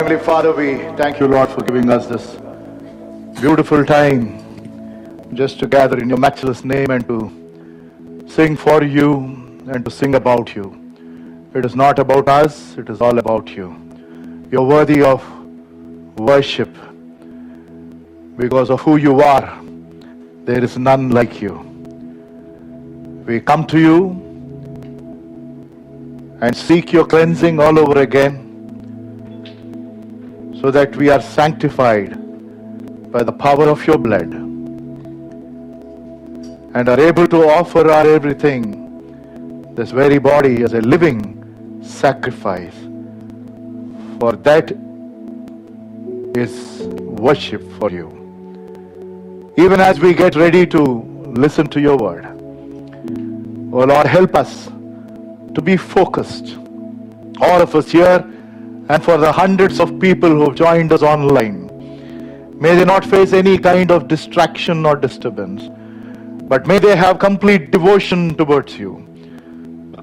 Heavenly Father, we thank you, Lord, for giving us this beautiful time just to gather in your matchless name and to sing for you and to sing about you. It is not about us, it is all about you. You're worthy of worship because of who you are. There is none like you. We come to you and seek your cleansing all over again so that we are sanctified by the power of your blood and are able to offer our everything, this very body, as a living sacrifice. For that is worship for you. Even as we get ready to listen to your word, oh Lord, help us to be focused, all of us here, and for the hundreds of people who have joined us online. May they not face any kind of distraction or disturbance, but may they have complete devotion towards you,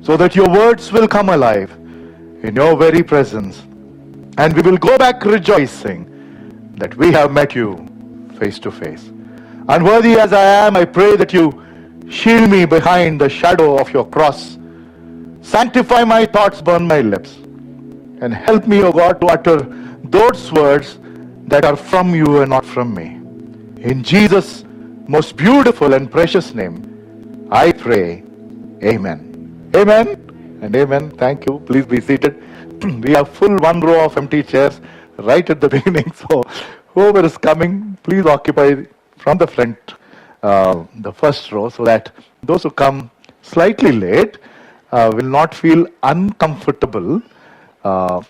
so that your words will come alive in your very presence, and we will go back rejoicing that we have met you face to face. Unworthy as I am, I pray that you shield me behind the shadow of your cross. Sanctify my thoughts, burn my lips, and help me, O God, to utter those words that are from you and not from me. In Jesus' most beautiful and precious name, I pray. Amen. Amen and amen. Thank you. Please be seated. We have full one row of empty chairs right at the beginning. So whoever is coming, please occupy from the front, the first row, so that those who come slightly late will not feel uncomfortable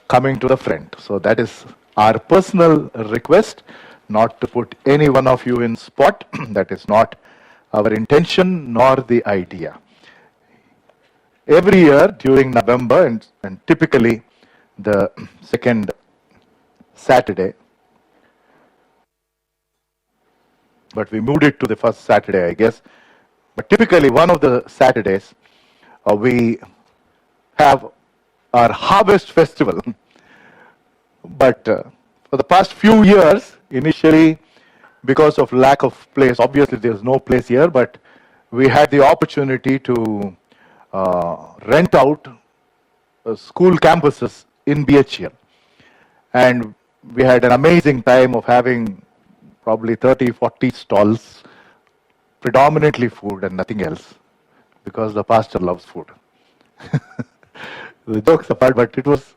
coming to the front. So that is our personal request, not to put any one of you in spot. That is not our intention nor the idea. Every year during November and typically the second Saturday, but we moved it to the first Saturday, I guess. But typically one of the Saturdays we have our harvest festival. But for the past few years, initially because of lack of place, obviously there's no place here, but we had the opportunity to rent out school campuses in BHL. And we had an amazing time of having probably 30, 40 stalls, predominantly food and nothing else, because the pastor loves food. The jokes apart, but it was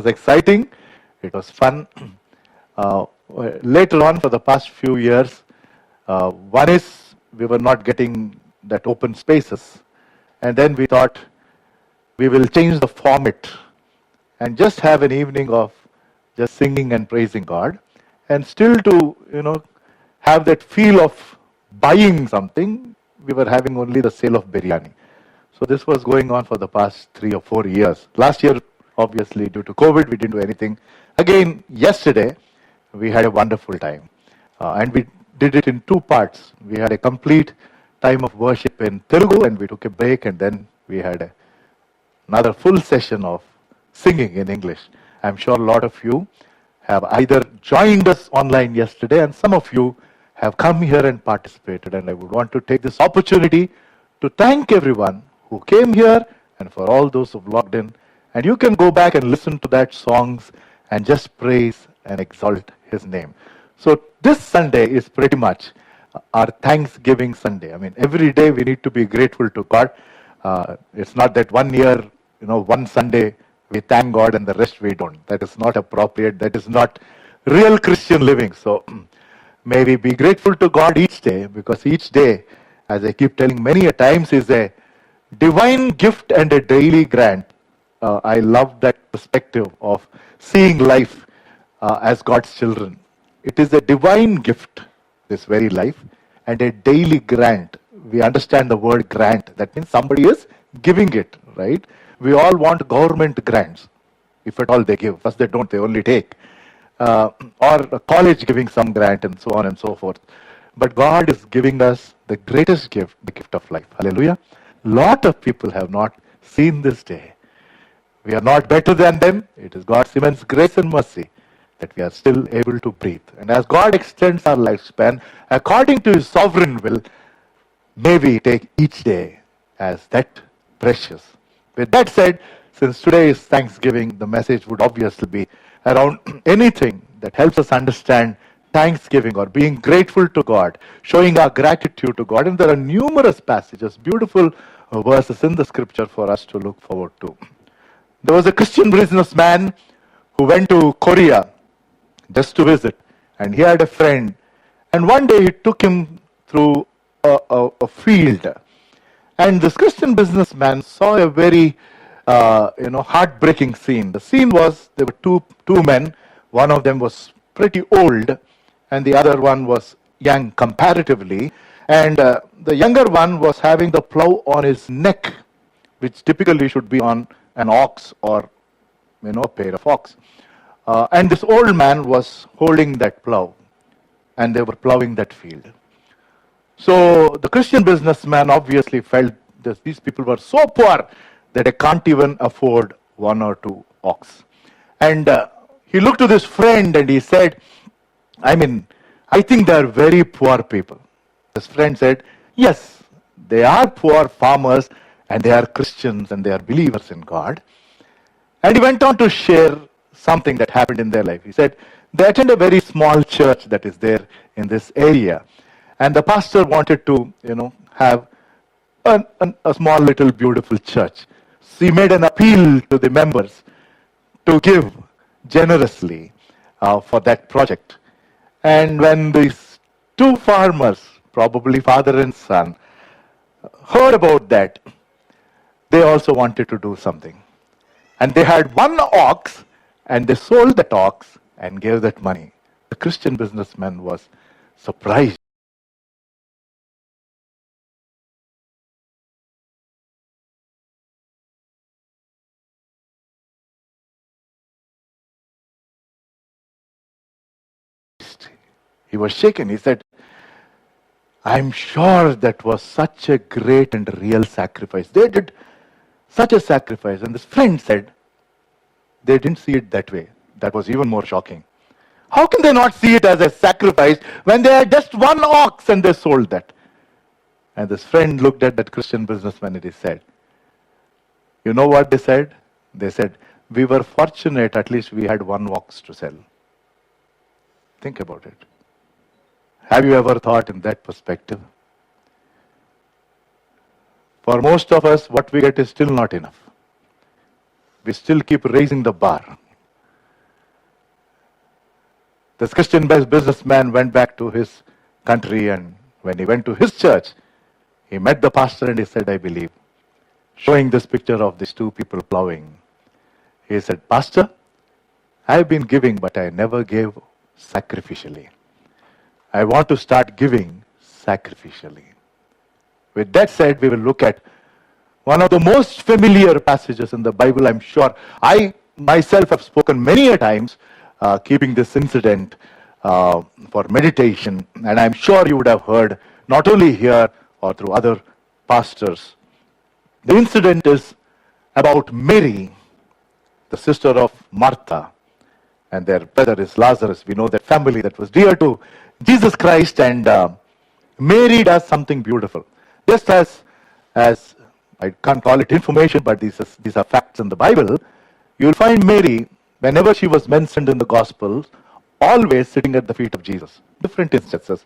exciting. It was fun. Later on, for the past few years, one is we were not getting that open spaces, and then we thought we will change the format and just have an evening of just singing and praising God, and still to have that feel of buying something. We were having only the sale of biryani. So this was going on for the past 3 or 4 years. Last year, obviously, due to COVID, we didn't do anything. Again, yesterday, we had a wonderful time. And we did it in 2 parts. We had a complete time of worship in Telugu, and we took a break, and then we had another full session of singing in English. I'm sure a lot of you have either joined us online yesterday, and some of you have come here and participated. And I would want to take this opportunity to thank everyone who came here and for all those who've logged in. And you can go back and listen to that songs and just praise and exalt his name. So this Sunday is pretty much our Thanksgiving Sunday. I mean, every day we need to be grateful to God. It's not that one year, one Sunday we thank God and the rest we don't. That is not appropriate. That is not real Christian living. So may we be grateful to God each day, because each day, as I keep telling many a times, is a divine gift and a daily grant. I love that perspective of seeing life as God's children. It is a divine gift, this very life, and a daily grant. We understand the word grant. That means somebody is giving it, right? We all want government grants, if at all they give. First they don't, they only take. Or a college giving some grant and so on and so forth. But God is giving us the greatest gift, the gift of life. Hallelujah. Lot of people have not seen this day. We are not better than them. It is God's immense grace and mercy that we are still able to breathe. And as God extends our lifespan, according to His sovereign will, may we take each day as that precious. With that said, since today is Thanksgiving, the message would obviously be around anything that helps us understand thanksgiving or being grateful to God, showing our gratitude to God. And there are numerous passages, beautiful verses in the scripture for us to look forward to. There was a Christian businessman who went to Korea just to visit, and he had a friend. And one day he took him through a field, and this Christian businessman saw a very heartbreaking scene. The scene was there were two men. One of them was pretty old, and the other one was young comparatively. And the younger one was having the plow on his neck, which typically should be on an ox or a pair of ox. And this old man was holding that plow, and they were plowing that field. So the Christian businessman obviously felt that these people were so poor that they can't even afford one or two ox. And he looked to this friend and he said, I think they are very poor people. His friend said, yes, they are poor farmers and they are Christians and they are believers in God. And he went on to share something that happened in their life. He said, they attend a very small church that is there in this area. And the pastor wanted to, have a small little beautiful church. So he made an appeal to the members to give generously for that project. And when these two farmers, probably father and son, heard about that, they also wanted to do something. And they had one ox, and they sold that ox and gave that money. The Christian businessman was surprised. He was shaken. He said, I'm sure that was such a great and real sacrifice. They did such a sacrifice. And this friend said, they didn't see it that way. That was even more shocking. How can they not see it as a sacrifice when they had just one ox and they sold that? And this friend looked at that Christian businessman and he said, you know what they said? They said, we were fortunate, at least we had one ox to sell. Think about it. Have you ever thought in that perspective? For most of us, what we get is still not enough. We still keep raising the bar. This Christian businessman went back to his country, and when he went to his church, he met the pastor and he said, I believe, showing this picture of these two people plowing. He said, Pastor, I have been giving, but I never gave sacrificially. I want to start giving sacrificially. With that said, we will look at one of the most familiar passages in the Bible. I'm sure I myself have spoken many a times, keeping this incident for meditation, and I'm sure you would have heard not only here or through other pastors. The incident is about Mary, the sister of Martha, and their brother is Lazarus. We know that family that was dear to Jesus Christ, and Mary does something beautiful. Just as I can't call it information, but these are facts in the Bible, you'll find Mary, whenever she was mentioned in the Gospels, always sitting at the feet of Jesus. Different instances,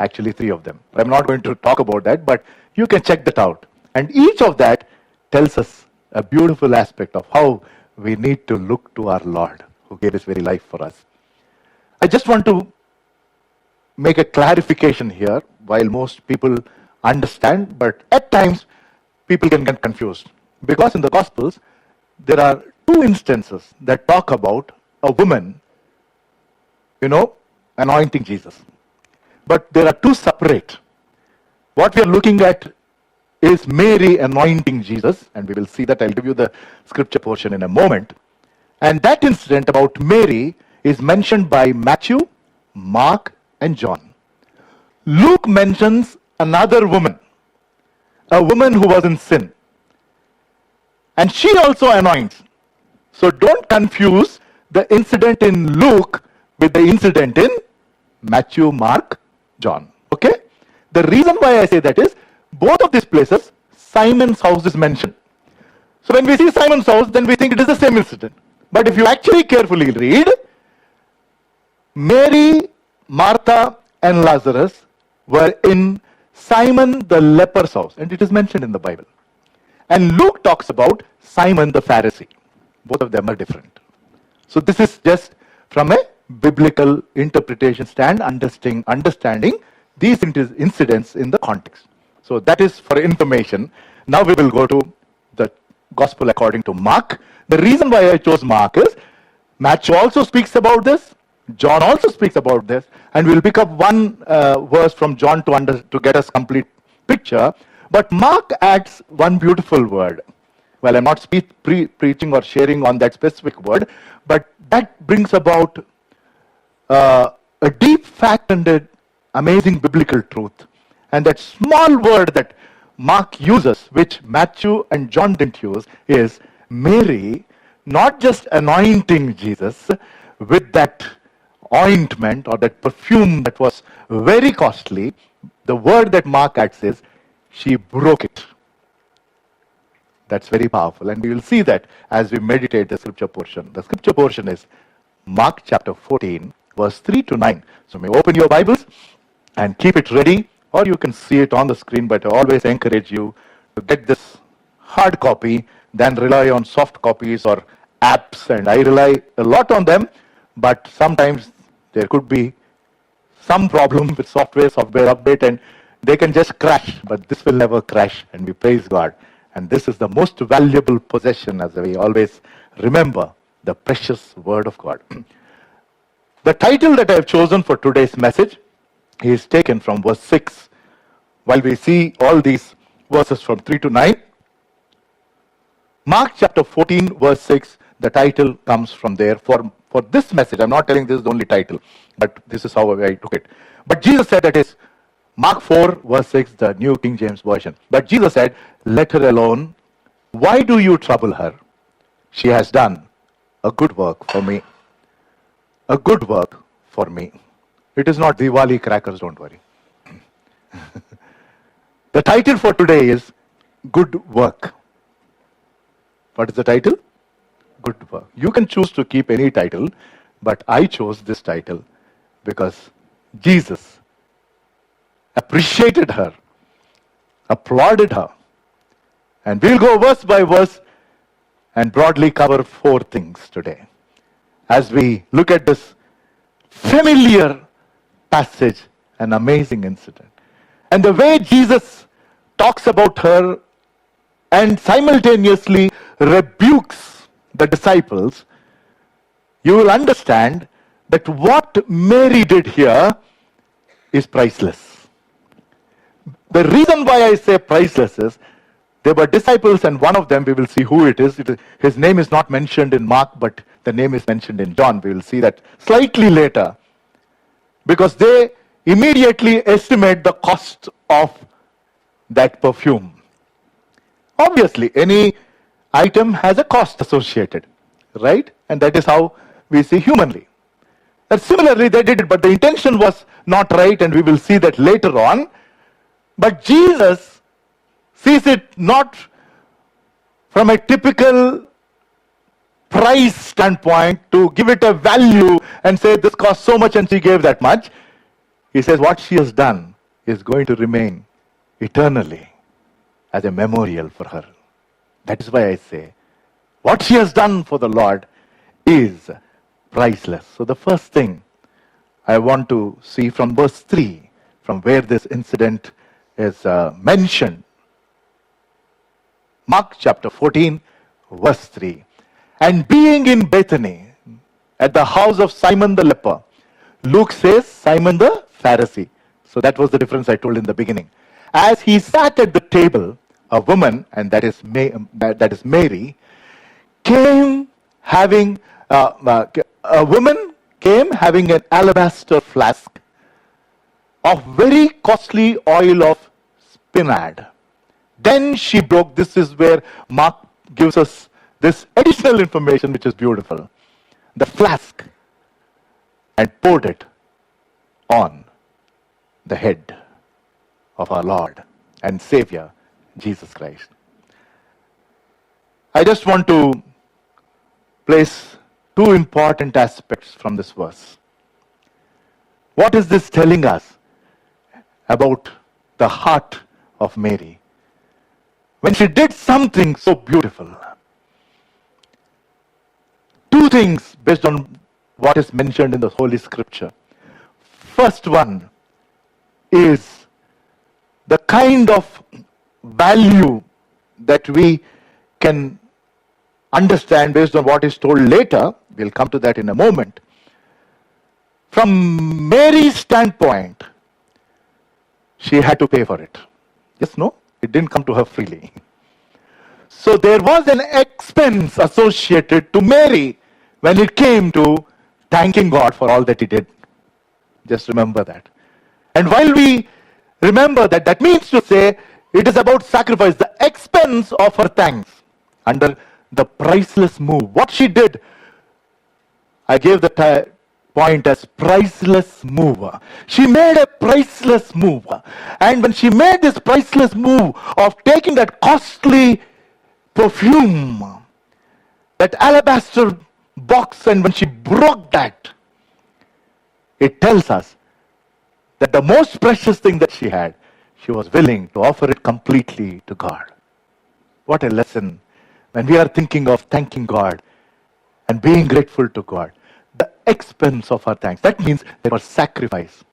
actually 3 of them. I'm not going to talk about that, but you can check that out. And each of that tells us a beautiful aspect of how we need to look to our Lord, who gave his very life for us. I just want to make a clarification here, while most people understand, but at times people can get confused. Because in the Gospels, there are 2 instances that talk about a woman, anointing Jesus. But there are 2 separate. What we are looking at is Mary anointing Jesus, and we will see that. I'll give you the scripture portion in a moment. And that incident about Mary is mentioned by Matthew, Mark, and John. Luke mentions another woman, a woman who was in sin. And she also anoints. So don't confuse the incident in Luke with the incident in Matthew, Mark, John. Okay? The reason why I say that is, both of these places, Simon's house is mentioned. So when we see Simon's house, then we think it is the same incident. But if you actually carefully read, Mary, Martha, and Lazarus were in Simon the leper's house, and it is mentioned in the Bible. And Luke talks about Simon the Pharisee. Both of them are different. So this is just from a biblical interpretation stand, understanding these incidents in the context. So that is for information. Now we will go to the Gospel according to Mark. The reason why I chose Mark is Matthew also speaks about this. John also speaks about this, and we'll pick up one verse from John to get us complete picture. But Mark adds one beautiful word. Well, I'm not preaching or sharing on that specific word, but that brings about a deep fact and an amazing biblical truth. And that small word that Mark uses, which Matthew and John didn't use, is Mary not just anointing Jesus with that ointment or that perfume that was very costly. The word that Mark adds is, she broke it. That's very powerful, and we will see that as we meditate the scripture portion. The scripture portion is Mark chapter 14, verse 3 to 9. So may open your Bibles and keep it ready, or you can see it on the screen, but I always encourage you to get this hard copy than rely on soft copies or apps, and I rely a lot on them, but sometimes there could be some problem with software update, and they can just crash, but this will never crash, and we praise God. And this is the most valuable possession, as we always remember, the precious word of God. The title that I have chosen for today's message is taken from verse 6. While we see all these verses from 3 to 9, Mark chapter 14, verse 6, the title comes from there. For this message, I'm not telling this is the only title, but this is how I took it. But Jesus said, that is Mark 4, verse 6, the New King James Version. But Jesus said, let her alone. Why do you trouble her? She has done a good work for me. A good work for me. It is not Diwali crackers, don't worry. The title for today is Good Work. What is the title? Good Work. You can choose to keep any title, but I chose this title because Jesus appreciated her, applauded her. And we'll go verse by verse and broadly cover 4 things today as we look at this familiar passage, an amazing incident. And the way Jesus talks about her and simultaneously rebukes the disciples, you will understand that what Mary did here is priceless. The reason why I say priceless is, there were disciples, and one of them, we will see who it is. His name is not mentioned in Mark, but the name is mentioned in John. We will see that slightly later. Because they immediately estimate the cost of that perfume. Obviously, any item has a cost associated, right? And that is how we see humanly. And similarly, they did it, but the intention was not right, and we will see that later on. But Jesus sees it not from a typical price standpoint to give it a value and say this cost so much and she gave that much. He says what she has done is going to remain eternally as a memorial for her. That is why I say what she has done for the Lord is priceless. So the first thing I want to see from verse 3, from where this incident is mentioned. Mark chapter 14, verse 3. And being in Bethany, at the house of Simon the leper, Luke says Simon the Pharisee. So that was the difference I told in the beginning. As he sat at the table, a woman, and that is Mary, came having, a woman came having an alabaster flask of very costly oil of spikenard. Then she broke. This is where Mark gives us this additional information, which is beautiful. the flask and poured it on the head of our Lord and Savior, Jesus Christ. I just want to place two important aspects from this verse. What is this telling us about the heart of Mary? When she did something so beautiful. Two things based on what is mentioned in the Holy Scripture. First one is the kind of value that we can understand based on what is told later. We'll come to that in a moment. From Mary's standpoint, she had to pay for it. Yes, no? It didn't come to her freely. So there was an expense associated to Mary when it came to thanking God for all that He did. Just remember that. And while we remember that, that means to say it is about sacrifice, the expense of her thanks under the priceless move. What she did, I gave the point as priceless move. She made a priceless move. And when she made this priceless move of taking that costly perfume, that alabaster box, and when she broke that, it tells us that the most precious thing that she had, she was willing to offer it completely to God. What a lesson when we are thinking of thanking God and being grateful to God. The expense of our thanks. That means there was sacrifice.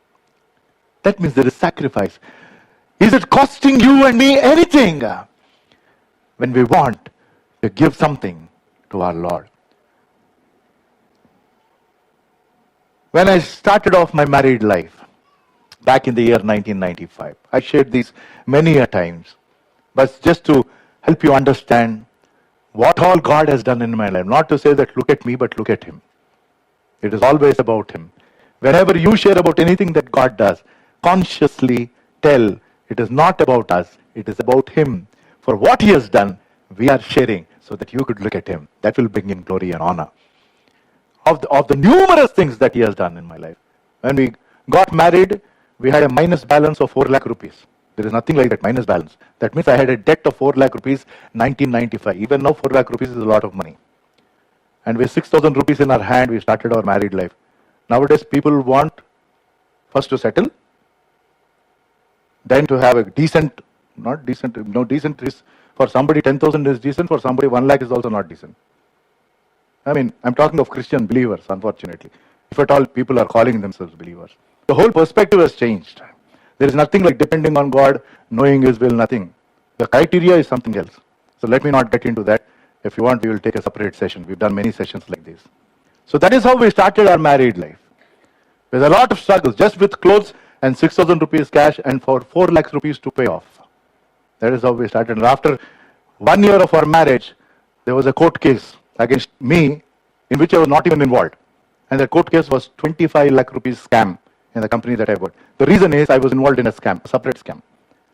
That means there is sacrifice. Is it costing you and me anything when we want to give something to our Lord? When I started off my married life, back in the year 1995, I shared these many a times, but just to help you understand what all God has done in my life. Not to say that look at me, but look at Him. It is always about Him. Whenever you share about anything that God does, consciously tell it is not about us, it is about Him. For what He has done, we are sharing so that you could look at Him. That will bring in glory and honor. Of the numerous things that He has done in my life. When we got married, we had a minus balance of 4 lakh rupees. There is nothing like that, minus balance. That means I had a debt of 4 lakh rupees 1995. Even now 4 lakh rupees is a lot of money. And with 6,000 rupees in our hand, we started our married life. Nowadays people want first to settle, then to have a decent, not decent, no decent is, for somebody 10,000 is decent, for somebody 1 lakh is also not decent. I mean, I'm talking of Christian believers, unfortunately. If at all people are calling themselves believers. The whole perspective has changed. There is nothing like depending on God, knowing His will, nothing. The criteria is something else. So let me not get into that. If you want, we will take a separate session. We've done many sessions like this. So that is how we started our married life. With a lot of struggles, just with clothes and 6,000 rupees cash and for 4 lakhs rupees to pay off. That is how we started. And after 1 year of our marriage, there was a court case against me in which I was not even involved. And the court case was 25 lakh rupees scam in the company that I worked. The reason is I was involved in a scam, a separate scam,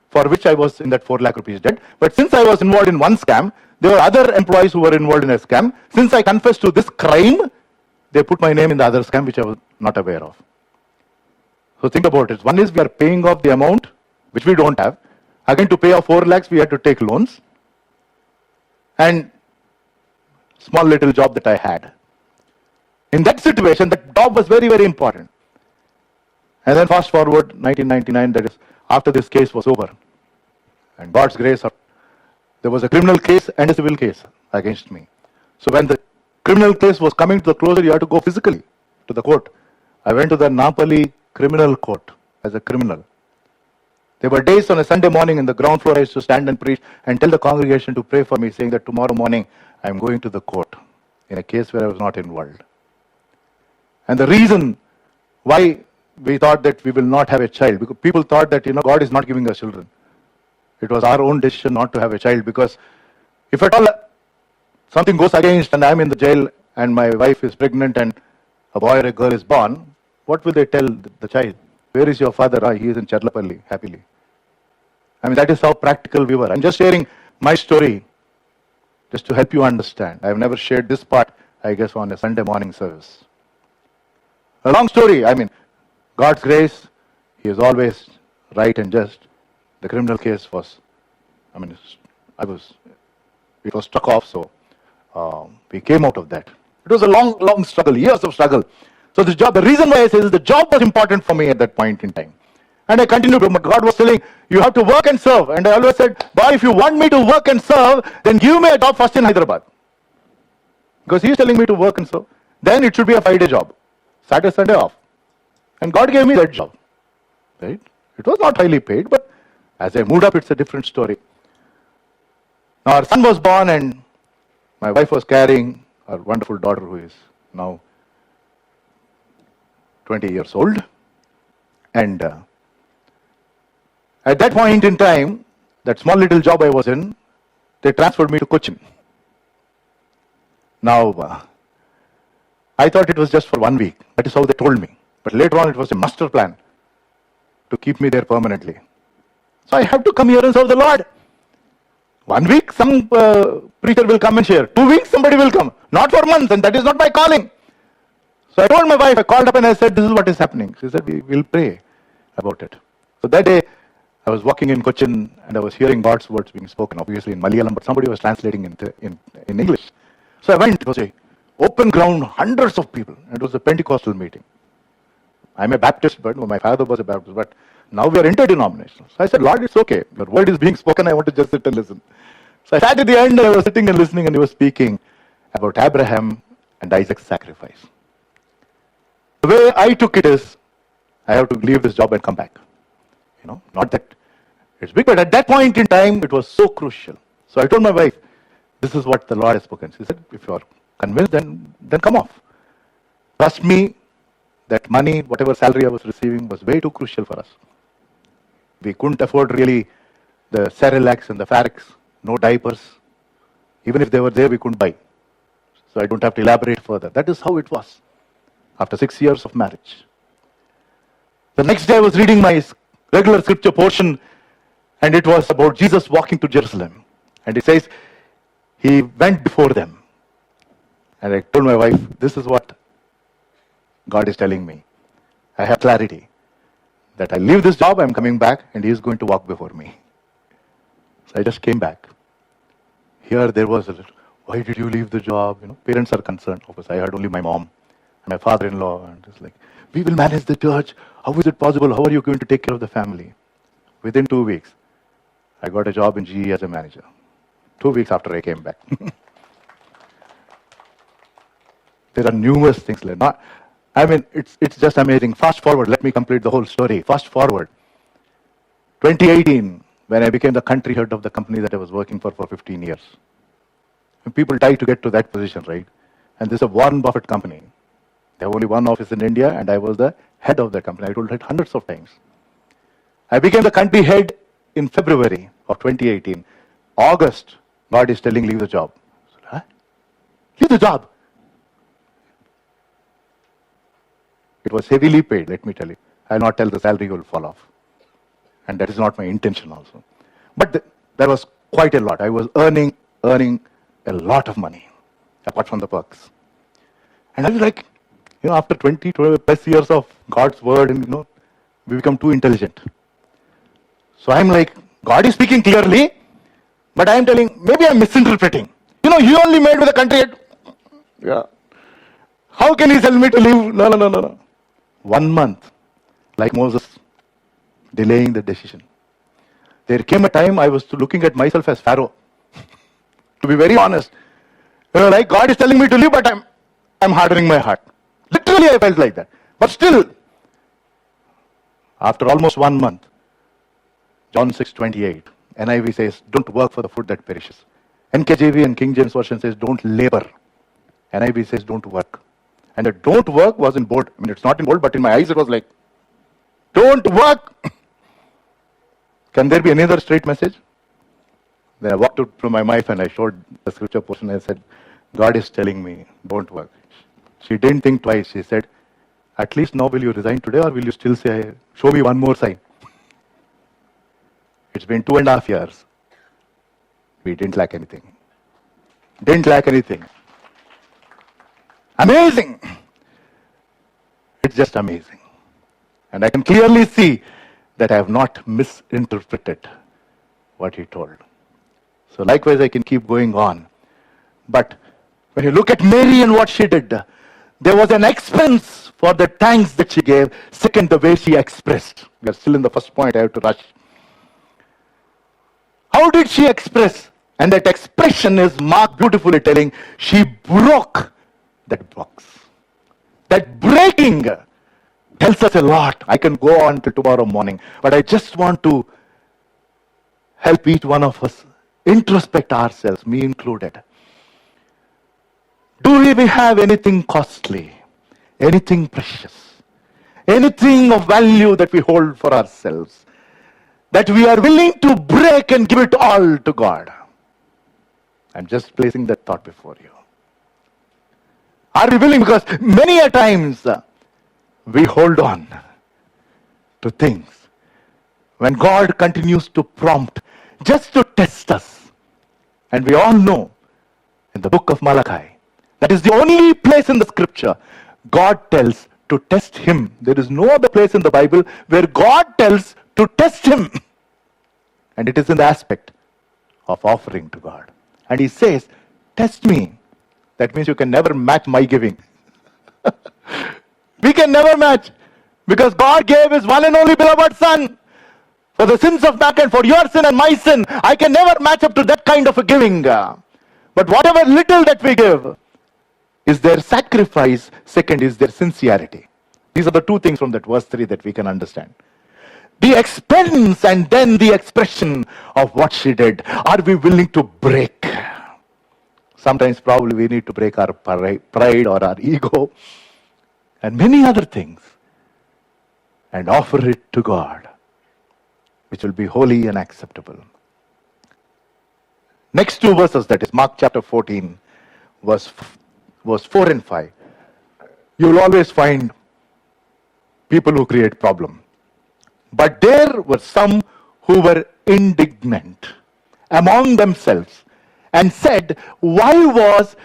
for which I was in that 4 lakh rupees debt. But since I was involved in one scam, there were other employees who were involved in a scam. Since I confessed to this crime, they put my name in the other scam which I was not aware of. So think about it. One is we are paying off the amount which we don't have. Again, to pay off 4 lakhs, we had to take loans. And small little job that I had. In that situation, that job was very, very important. And then fast forward 1999, that is after this case was over. And God's grace, there was a criminal case and a civil case against me. So when the criminal case was coming to the closure, you had to go physically to the court. I went to the Napoli criminal court as a criminal. There were days on a Sunday morning in the ground floor I used to stand and preach and tell the congregation to pray for me, saying that tomorrow morning I am going to the court in a case where I was not involved. And the reason why we thought that we will not have a child, because people thought that, God is not giving us children. It was our own decision not to have a child, because if at all something goes against and I'm in the jail and my wife is pregnant and a boy or a girl is born, what will they tell the child? Where is your father? He is in Charlapalli, happily. I mean, that is how practical we were. I'm just sharing my story just to help you understand. I have never shared this part I guess on a Sunday morning service. A long story. I mean, God's grace, He is always right and just. The criminal case was, I mean, it was struck off, so we came out of that. It was a long struggle, years of struggle. So this job, the reason why I say this, the job was important for me at that point in time. And I continued, but God was telling, you have to work and serve. And I always said, God, if you want me to work and serve, then give me a job first in Hyderabad. Because He is telling me to work and serve. Then it should be a 5-day job. Saturday, Sunday off. And God gave me that job. Right? It was not highly paid, but as I moved up, it's a different story. Now our son was born and my wife was carrying our wonderful daughter who is now 20 years old. And at that point in time, that small little job I was in, they transferred me to Cochin. Now, I thought it was just for 1 week. That is how they told me. But later on, it was a master plan to keep me there permanently. So I have to come here and serve the Lord. 1 week, some preacher will come and share. 2 weeks, somebody will come. Not for months, and that is not my calling. So I told my wife, I called up and I said, this is what is happening. She said, we will pray about it. So that day, I was walking in Cochin and I was hearing God's words being spoken, obviously in Malayalam, but somebody was translating in English. So I went, it was a open ground, hundreds of people. It was a Pentecostal meeting. I'm a Baptist, but my father was a Baptist, but now we are interdenominational. So I said, Lord, it's okay. Your word is being spoken, I want to just sit and listen. So I sat at the end, I was sitting and listening, and he was speaking about Abraham and Isaac's sacrifice. The way I took it is, I have to leave this job and come back. You know, not that it's big, but at that point in time, it was so crucial. So I told my wife, this is what the Lord has spoken. She said, if you are convinced, then come off. Trust me, that money, whatever salary I was receiving, was way too crucial for us. We couldn't afford really the Cerelac and the Farex, no diapers. Even if they were there, we couldn't buy. So I don't have to elaborate further. That is how it was after 6 years of marriage. The next day I was reading my regular scripture portion, and it was about Jesus walking to Jerusalem. And it says, He went before them. And I told my wife, this is what God is telling me. I have clarity that I leave this job, I'm coming back, and He is going to walk before me. So I just came back. Here there was a little, why did you leave the job? You know, parents are concerned. Of course, I had only my mom and my father-in-law, and it's like, we will manage the church. How is it possible? How are you going to take care of the family? Within 2 weeks, I got a job in GE as a manager. 2 weeks after I came back. There are numerous things like that. I mean, it's just amazing. Fast forward, let me complete the whole story. Fast forward. 2018, when I became the country head of the company that I was working for 15 years. And people try to get to that position, right? And this is a Warren Buffett company. They have only one office in India, and I was the head of the company. I told it hundreds of times. I became the country head in February of 2018. August, God is telling, leave the job. I said, huh? Leave the job. It was heavily paid, let me tell you. I'll not tell the salary will fall off. And that is not my intention also. But there was quite a lot. I was earning a lot of money, apart from the perks. And I was like, you know, after 20 plus years of God's word, and we become too intelligent. So I'm like, God is speaking clearly, but I'm telling, maybe I'm misinterpreting. He only made with a country head. Yeah. How can He tell me to leave? No. 1 month, like Moses, delaying the decision. There came a time I was looking at myself as Pharaoh. To be very honest. Like God is telling me to leave, but I'm hardening my heart. Literally I felt like that. But still, after almost 1 month, John 6:28, NIV says, don't work for the food that perishes. NKJV and King James Version says, don't labor. NIV says, don't work. And the don't work was in bold. I mean, it's not in bold, but in my eyes it was like, don't work. Can there be another straight message? Then I walked out to my wife and I showed the scripture portion. I said, God is telling me, don't work. She didn't think twice. She said, at least now will you resign today, or will you still say, show me one more sign? It's been 2.5 years. We didn't lack anything. Didn't lack anything. Amazing. It's just amazing. And I can clearly see that I have not misinterpreted what he told. So likewise, I can keep going on. But when you look at Mary and what she did, there was an expense for the thanks that she gave. Second, the way she expressed. We are still in the first point, I have to rush. How did she express? And that expression is Mark beautifully telling, she broke that box. That breaking tells us a lot. I can go on till tomorrow morning, but I just want to help each one of us introspect ourselves, me included. Do we have anything costly, anything precious, anything of value that we hold for ourselves, that we are willing to break and give it all to God? I'm just placing that thought before you. Are we willing? Because many a times we hold on to things when God continues to prompt just to test us. And we all know in the book of Malachi, that is the only place in the scripture God tells to test him. There is no other place in the Bible where God tells to test him. And it is in the aspect of offering to God. And he says, test me. That means you can never match my giving. We can never match. Because God gave his one and only beloved Son for the sins of mankind, for your sin and my sin. I can never match up to that kind of a giving. But whatever little that we give, is their sacrifice. Second is their sincerity. These are the two things from that verse 3 that we can understand. The expense and then the expression of what she did. Are we willing to break? Sometimes probably we need to break our pride or our ego and many other things and offer it to God, which will be holy and acceptable. Next two verses, that is Mark chapter 14, verse 4 and 5. You will always find people who create problem. But there were some who were indignant among themselves and said, why was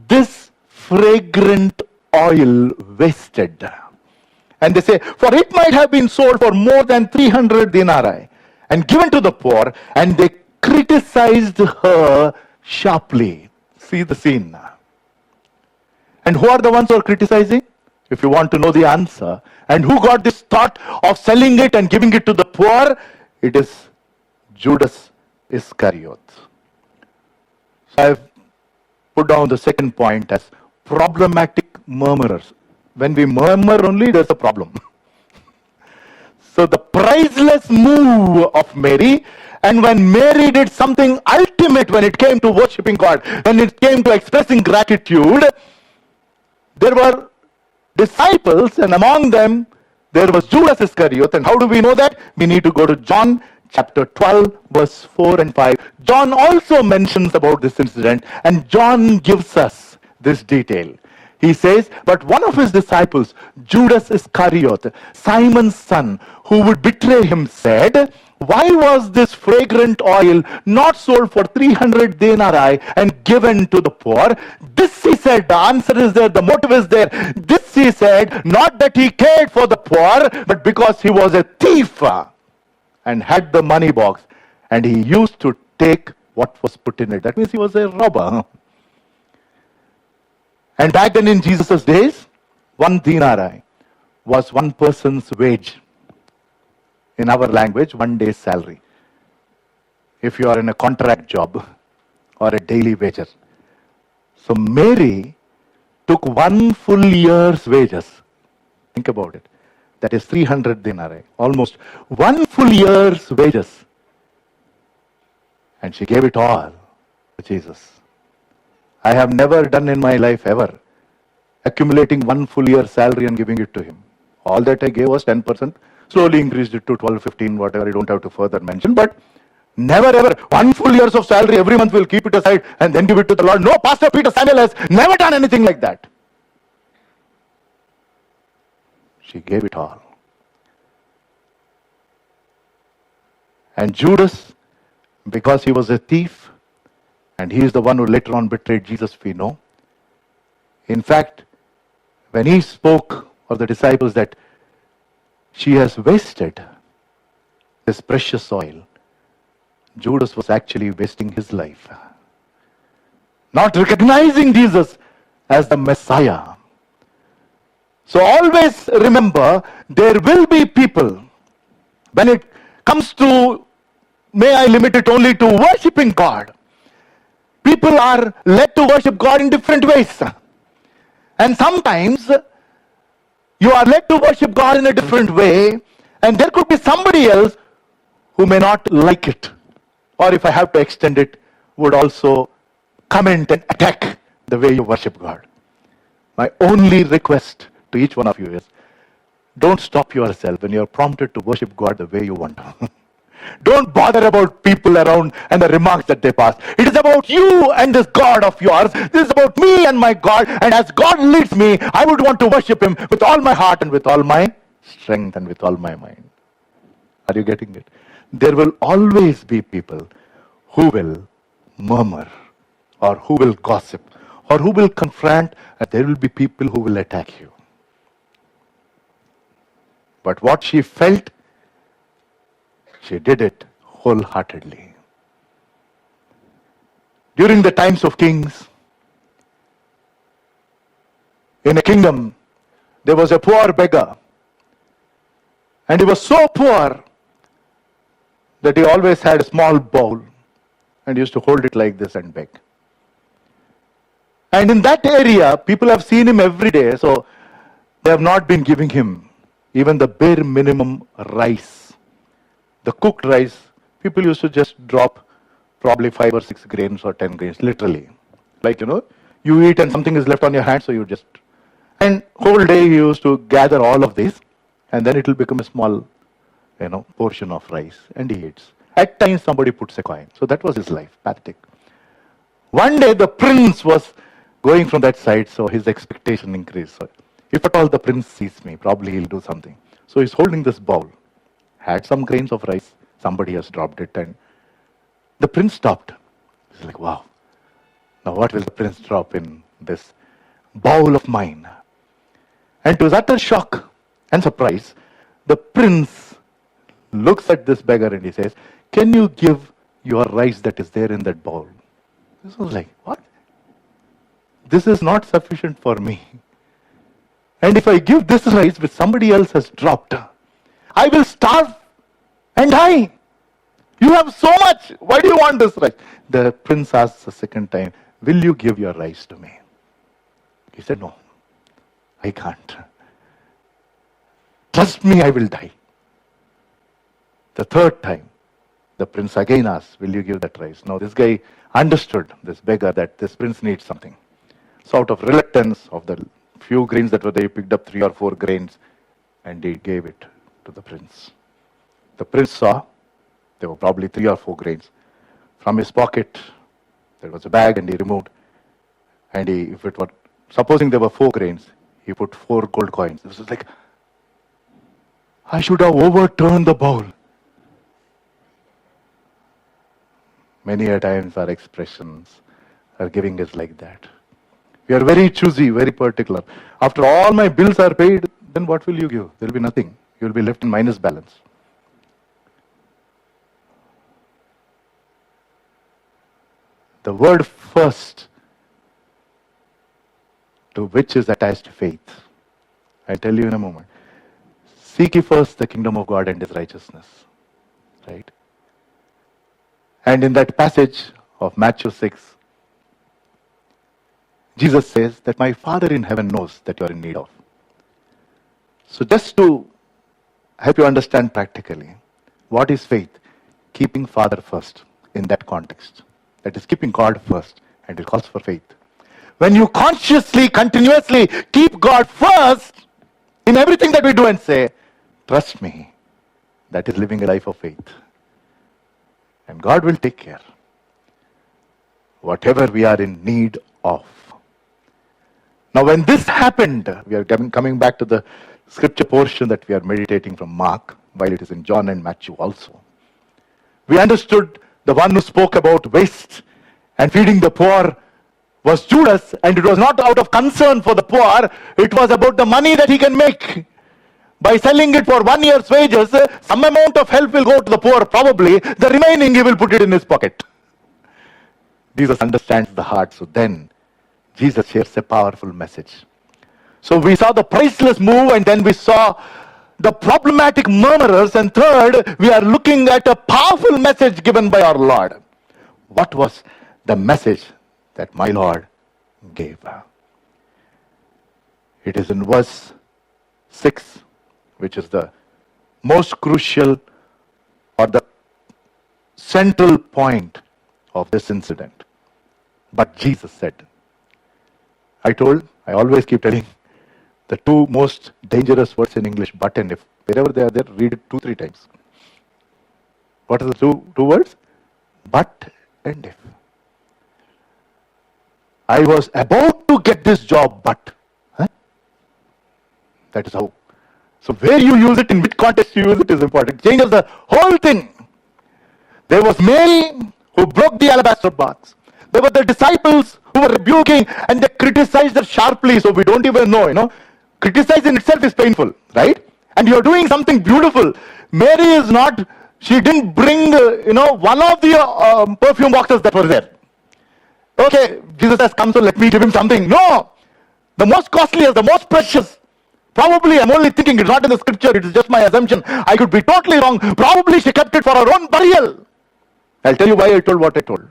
this fragrant oil wasted? And they say, for it might have been sold for more than 300 denarii and given to the poor. And they criticized her sharply. See the scene now. And who are the ones who are criticizing? If you want to know the answer. And who got this thought of selling it and giving it to the poor? It is Judas Iscariot. So I've put down the second point as problematic murmurers. When we murmur only, there's a problem. So the priceless move of Mary, and when Mary did something ultimate when it came to worshiping God, when it came to expressing gratitude, there were disciples, and among them there was Judas Iscariot. And how do we know that? We need to go to John chapter 12, verse 4 and 5. John also mentions about this incident, and John gives us this detail. He says, but one of his disciples, Judas Iscariot, Simon's son, who would betray him, said, why was this fragrant oil not sold for 300 denarii and given to the poor? This, he said, the answer is there, the motive is there. This, he said, not that he cared for the poor, but because he was a thief and had the money box, and he used to take what was put in it. That means he was a robber. And back then in Jesus' days, 1 denarii was one person's wage. In our language, 1 day's salary. If you are in a contract job or a daily wager. So Mary took 1 full year's wages. Think about it. That is 300 denarii. Almost 1 full year's wages. And she gave it all to Jesus. I have never done in my life ever accumulating 1 full year's salary and giving it to him. All that I gave was 10%. Slowly increased it to 12, 15, whatever. I don't have to further mention. But never ever 1 full years of salary every month we'll keep it aside and then give it to the Lord. No, Pastor Peter Samuel has never done anything like that. She gave it all. And Judas, because he was a thief, and he is the one who later on betrayed Jesus, we know. In fact, when he spoke of the disciples that she has wasted this precious oil, Judas was actually wasting his life, not recognizing Jesus as the Messiah. So always remember, there will be people, when it comes to, may I limit it only to worshipping God, people are led to worship God in different ways. And sometimes you are led to worship God in a different way, and there could be somebody else who may not like it, or if I have to extend it, would also comment and attack the way you worship God. My only request to each one of you is, don't stop yourself when you are prompted to worship God the way you want to. Don't bother about people around and the remarks that they pass. It is about you and this God of yours. This is about me and my God. And as God leads me, I would want to worship Him with all my heart and with all my strength and with all my mind. Are you getting it? There will always be people who will murmur, or who will gossip, or who will confront, and there will be people who will attack you. But what she felt, she did it wholeheartedly. During the times of kings, in a kingdom, there was a poor beggar. And he was so poor that he always had a small bowl and used to hold it like this and beg. And in that area, people have seen him every day, so they have not been giving him even the bare minimum rice. The cooked rice, people used to just drop probably 5 or 6 grains or 10 grains, literally. Like, you eat and something is left on your hand, so you just... And whole day he used to gather all of this, and then it will become a small, portion of rice, and he eats. At times somebody puts a coin. So that was his life, pathetic. One day the prince was going from that side, so his expectation increased. So if at all the prince sees me, probably he'll do something. So he's holding this bowl. Had some grains of rice, somebody has dropped it, and the prince stopped. He's like, wow, now what will the prince drop in this bowl of mine? And to his utter shock and surprise, the prince looks at this beggar and he says, can you give your rice that is there in that bowl? This was like, what? This is not sufficient for me. And if I give this rice which somebody else has dropped, I will starve and die. You have so much. Why do you want this rice? The prince asks the second time, will you give your rice to me? He said, no, I can't. Trust me, I will die. The third time, the prince again asks, will you give that rice? Now this guy understood, this beggar, that this prince needs something. So out of reluctance of the few grains that were there, he picked up 3 or 4 grains and he gave it to the prince. The prince saw there were probably 3 or 4 grains. From his pocket, there was a bag and he removed. And supposing there were 4 grains, he put 4 gold coins. This was like, I should have overturned the bowl. Many a times our expressions are giving us like that. We are very choosy, very particular. After all my bills are paid, then what will you give? There will be nothing. You will be left in minus balance. The word first, to which is attached faith. I'll tell you in a moment. Seek ye first the kingdom of God and His righteousness. Right? And in that passage of Matthew 6, Jesus says that my Father in heaven knows that you are in need of. So just to help you understand practically, what is faith? Keeping Father first in that context. That is keeping God first, and it calls for faith. When you consciously, continuously keep God first in everything that we do and say, trust me, that is living a life of faith. And God will take care. Whatever we are in need of. Now when this happened, we are coming back to the scripture portion that we are meditating from Mark, while it is in John and Matthew also. We understood the one who spoke about waste and feeding the poor was Judas, and it was not out of concern for the poor, it was about the money that he can make. By selling it for 1 year's wages, some amount of help will go to the poor, probably. The remaining he will put it in his pocket. Jesus understands the heart. So then, Jesus shares a powerful message. So we saw the priceless move, and then we saw the problematic murmurers, and third, we are looking at a powerful message given by our Lord. What was the message that my Lord gave? It is in verse 6, which is the most crucial or the central point of this incident. But Jesus said, I always keep telling the two most dangerous words in English, but and if. Wherever they are there, read it 2-3 times. What are the two words? But and if. I was about to get this job, but. That is how. So where you use it, in which context you use it is important. It changes the whole thing. There was Mary who broke the alabaster box. There were the disciples who were rebuking, and they criticized her sharply, so we don't even know, Criticizing itself is painful, right? And you're doing something beautiful. Mary is not, she didn't bring, one of the perfume boxes that were there. Okay, Jesus has come, so let me give him something. No! The most costliest, the most precious. Probably, I'm only thinking, it's not in the scripture, it is just my assumption. I could be totally wrong. Probably she kept it for her own burial. I'll tell you why I told what I told.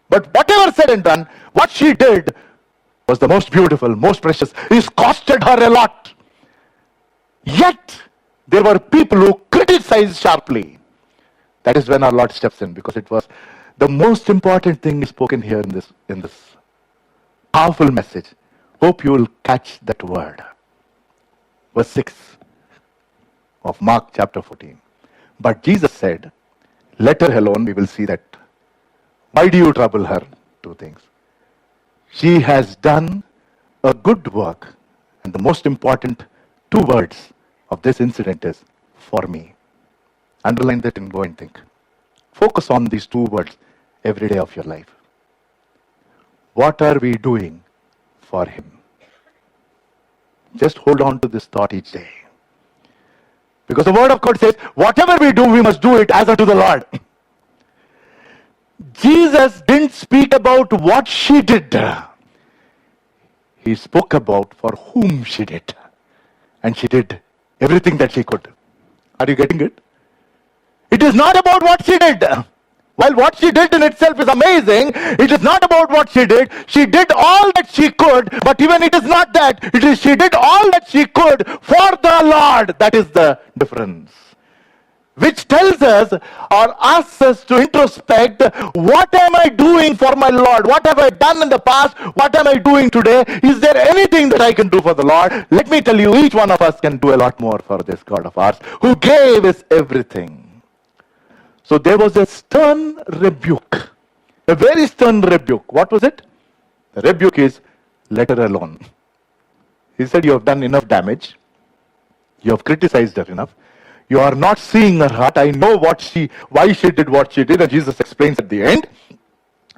But whatever said and done, what she did was the most beautiful, most precious. It costed her a lot. Yet, there were people who criticized sharply. That is when our Lord steps in, because it was the most important thing spoken here in this powerful message. Hope you will catch that word. Verse 6 of Mark chapter 14. But Jesus said, let her alone. We will see that. Why do you trouble her? 2 things. She has done a good work. And the most important 2 words of this incident is, for me. Underline that and go and think. Focus on these 2 words every day of your life. What are we doing for him? Just hold on to this thought each day. Because the word of God says, whatever we do, we must do it as unto the Lord. Jesus didn't speak about what she did. He spoke about for whom she did. And she did everything that she could. Are you getting it? It is not about what she did. While what she did in itself is amazing, it is not about what she did. She did all that she could, but even it is not that. It is she did all that she could for the Lord. That is the difference. Which tells us or asks us to introspect, what am I doing for my Lord? What have I done in the past? What am I doing today? Is there anything that I can do for the Lord? Let me tell you, each one of us can do a lot more for this God of ours, who gave us everything. So there was a stern rebuke, a very stern rebuke. What was it? The rebuke is, let her alone. He said, you have done enough damage. You have criticized her enough. You are not seeing her heart. I know why she did what she did, and Jesus explains at the end.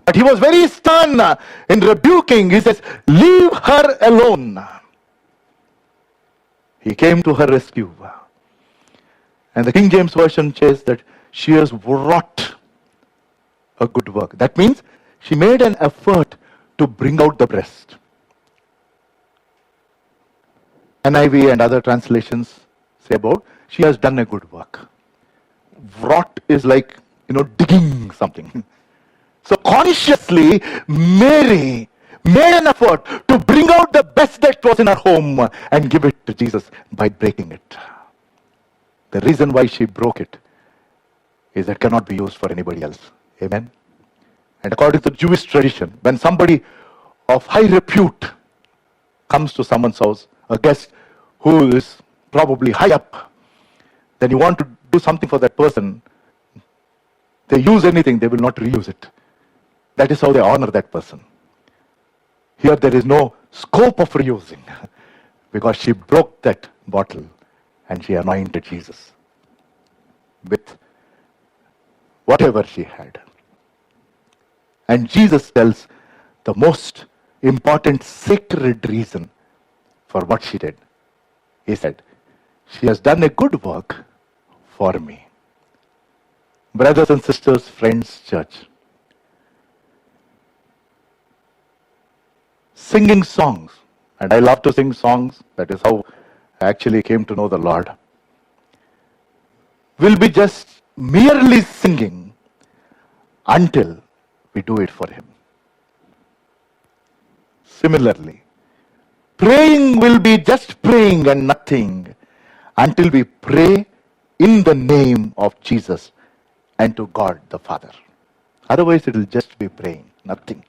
But he was very stern in rebuking. He says, leave her alone. He came to her rescue. And the King James Version says that she has wrought a good work. That means she made an effort to bring out the breast. NIV and other translations say about, she has done a good work. Wrought is like, digging something. So consciously, Mary made an effort to bring out the best that was in her home and give it to Jesus by breaking it. The reason why she broke it is that it cannot be used for anybody else. Amen? And according to Jewish tradition, when somebody of high repute comes to someone's house, a guest who is probably high up, then you want to do something for that person, they use anything, they will not reuse it. That is how they honor that person. Here there is no scope of reusing, because she broke that bottle and she anointed Jesus with whatever she had. And Jesus tells the most important sacred reason for what she did. He said, she has done a good work for me. Brothers and sisters, friends, church, singing songs, and I love to sing songs, that is how I actually came to know the Lord, will be just merely singing until we do it for Him. Similarly, praying will be just praying and nothing until we pray in the name of Jesus and to God the Father. Otherwise, it will just be praying, nothing.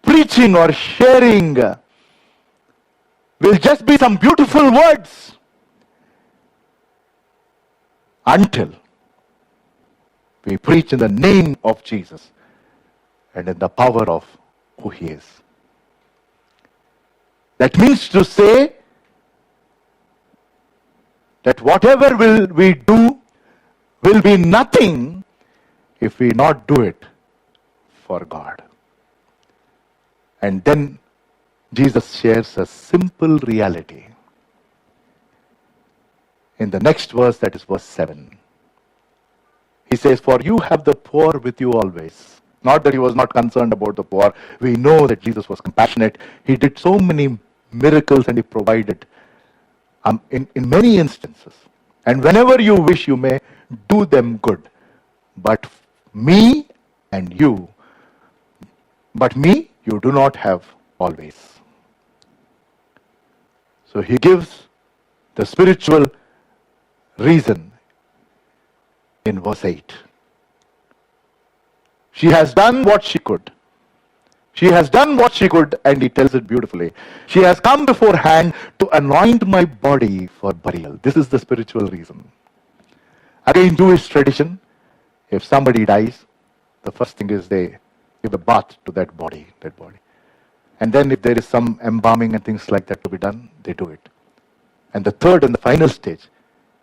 Preaching or sharing will just be some beautiful words until we preach in the name of Jesus and in the power of who He is. That means to say that whatever we do will be nothing if we not do it for God. And then Jesus shares a simple reality. In the next verse, that is verse 7. He says, for you have the poor with you always. Not that He was not concerned about the poor. We know that Jesus was compassionate. He did so many miracles and He provided in many instances. And whenever you wish, you may do them good. But me, you do not have always. So He gives the spiritual reason in verse 8. She has done what she could. She has done what she could, and He tells it beautifully. She has come beforehand to anoint my body for burial. This is the spiritual reason. Again, Jewish tradition, if somebody dies, the first thing is they give a bath to that body. And then if there is some embalming and things like that to be done, they do it. And the third and the final stage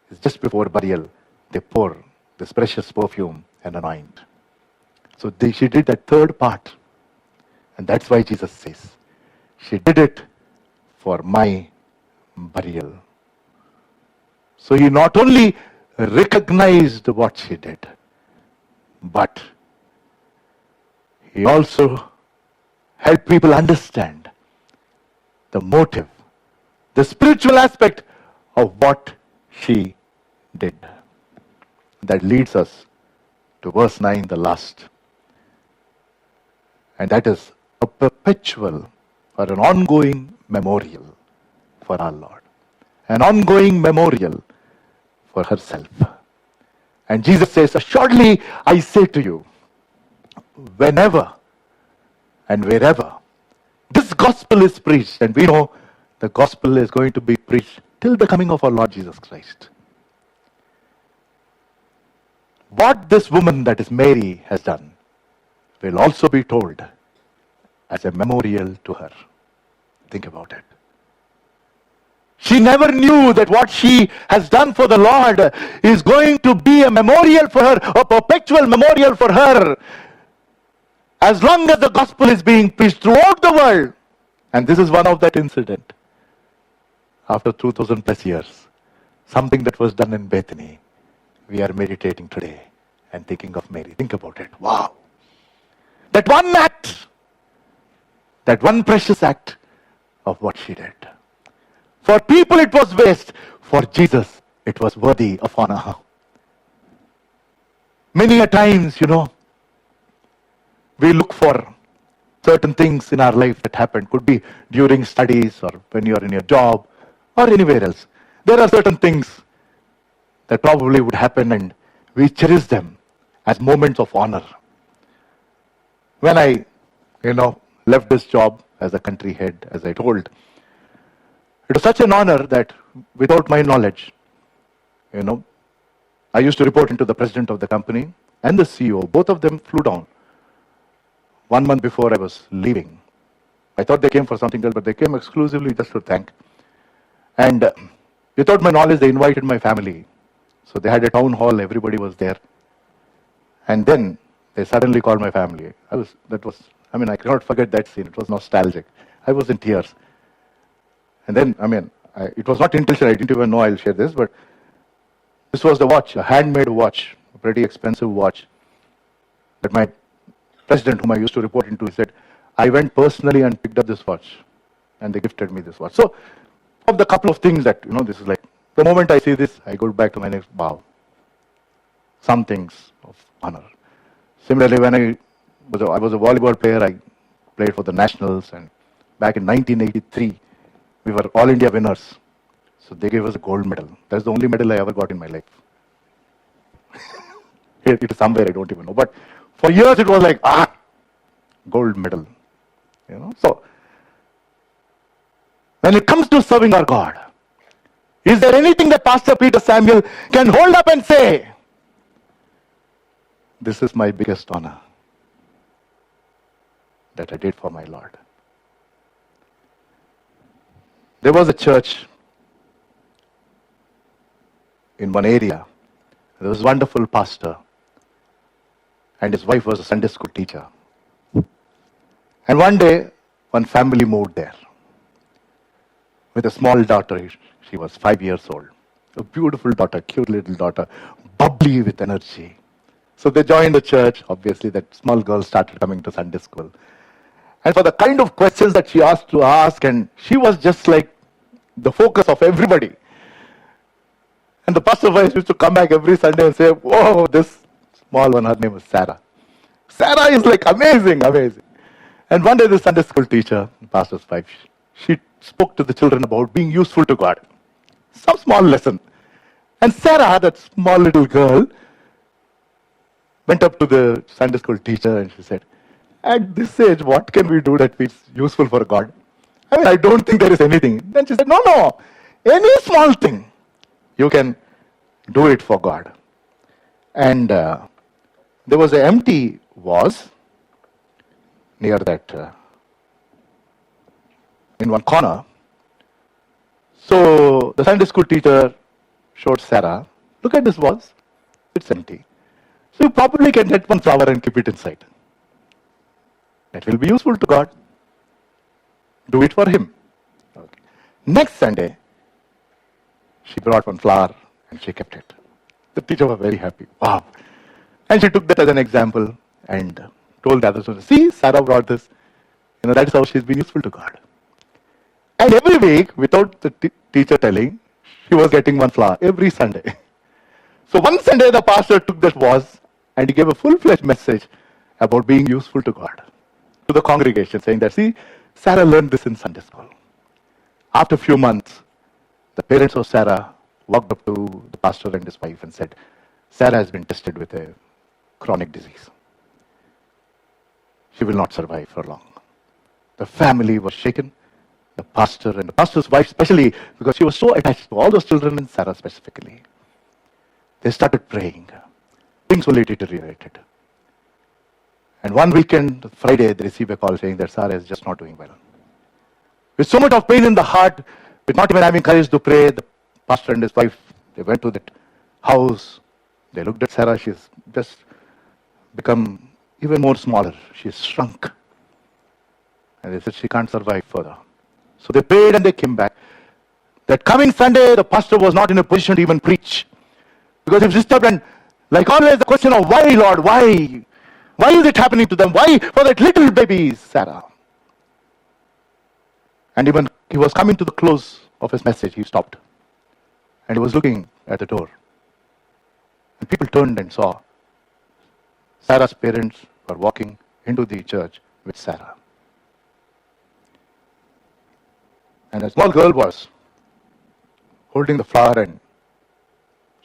is just before burial, they pour this precious perfume and anoint. So she did that third part. And that's why Jesus says, she did it for my burial. So He not only recognized what she did, but He also helped people understand the motive, the spiritual aspect of what she did. That leads us to verse 9, the last. And that is a perpetual or an ongoing memorial for our Lord. An ongoing memorial for herself. And Jesus says, assuredly I say to you, whenever and wherever this gospel is preached, and we know the gospel is going to be preached till the coming of our Lord Jesus Christ. What this woman, that is Mary, has done will also be told as a memorial to her. Think about it. She never knew that what she has done for the Lord is going to be a memorial for her, a perpetual memorial for her, as long as the gospel is being preached throughout the world. And this is one of that incident. After 2000 plus years, something that was done in Bethany, we are meditating today and thinking of Mary. Think about it. Wow. That one act, that one precious act of what she did. For people it was waste. For Jesus it was worthy of honor. Many a times, we look for certain things in our life that happen. Could be during studies or when you're in your job or anywhere else. There are certain things that probably would happen and we cherish them as moments of honor. When I, left this job as a country head, as I told, it was such an honor that without my knowledge, I used to report into the president of the company and the CEO. Both of them flew down 1 month before I was leaving. I thought they came for something else, but they came exclusively just to thank. And without my knowledge, they invited my family. So they had a town hall, everybody was there. And then they suddenly called my family. That was I mean, I cannot forget that scene. It was nostalgic. I was in tears. And then, it was not intentional. I didn't even know I'll share this, but this was the watch, a handmade watch, a pretty expensive watch that my president, whom I used to report into, he said, I went personally and picked up this watch, and they gifted me this watch. So, of the couple of things that, this is like, the moment I see this, I go back to my next, wow, some things of honor. Similarly, when I was a volleyball player, I played for the Nationals, and back in 1983, we were all India winners. So they gave us a gold medal. That's the only medal I ever got in my life. It is somewhere, I don't even know. But for years it was like, gold medal. So when it comes to serving our God, is there anything that Pastor Peter Samuel can hold up and say, this is my biggest honor that I did for my Lord? There was a church in one area. There was a wonderful pastor, and his wife was a Sunday school teacher. And one day, one family moved there with a small daughter. She was 5 years old. A beautiful daughter, cute little daughter, bubbly with energy. So they joined the church. Obviously, that small girl started coming to Sunday school. And for the kind of questions that she asked to ask, and she was just like the focus of everybody. And the pastor wife used to come back every Sunday and say, whoa, this small one, her name was Sarah. Sarah is like amazing, amazing. And one day the Sunday school teacher, the pastor's wife, she spoke to the children about being useful to God. Some small lesson. And Sarah, that small little girl, went up to the Sunday school teacher and she said, at this age, what can we do that is useful for God? I don't think there is anything. Then she said, no, any small thing, you can do it for God. And there was an empty vase near that, in one corner. So the Sunday school teacher showed Sarah, look at this vase, it's empty. So you probably can get one flower and keep it inside. That will be useful to God. Do it for Him. Okay. Next Sunday, she brought one flower and she kept it. The teacher was very happy. Wow. And she took that as an example and told the others, see, Sarah brought this. That's how she's been useful to God. And every week, without the teacher telling, she was getting one flower every Sunday. So one Sunday, the pastor took that vase and he gave a full-fledged message about being useful to God to the congregation, saying that, see, Sarah learned this in Sunday school. After a few months, the parents of Sarah walked up to the pastor and his wife and said, Sarah has been tested with a chronic disease. She will not survive for long. The family was shaken, the pastor and the pastor's wife especially, because she was so attached to all those children and Sarah specifically. They started praying. Things only deteriorated. And one weekend, Friday, they received a call saying that Sarah is just not doing well. With so much of pain in the heart, with not even having courage to pray, the pastor and his wife, they went to that house. They looked at Sarah. She's just become even more smaller. She's shrunk. And they said she can't survive further. So they prayed and they came back. That coming Sunday, the pastor was not in a position to even preach. Because he was disturbed, and like always, the question of why, Lord, why? Why is it happening to them? Why for that little baby, Sarah? And even he was coming to the close of his message, he stopped. And he was looking at the door. And people turned and saw Sarah's parents were walking into the church with Sarah. And a small girl was holding the flower and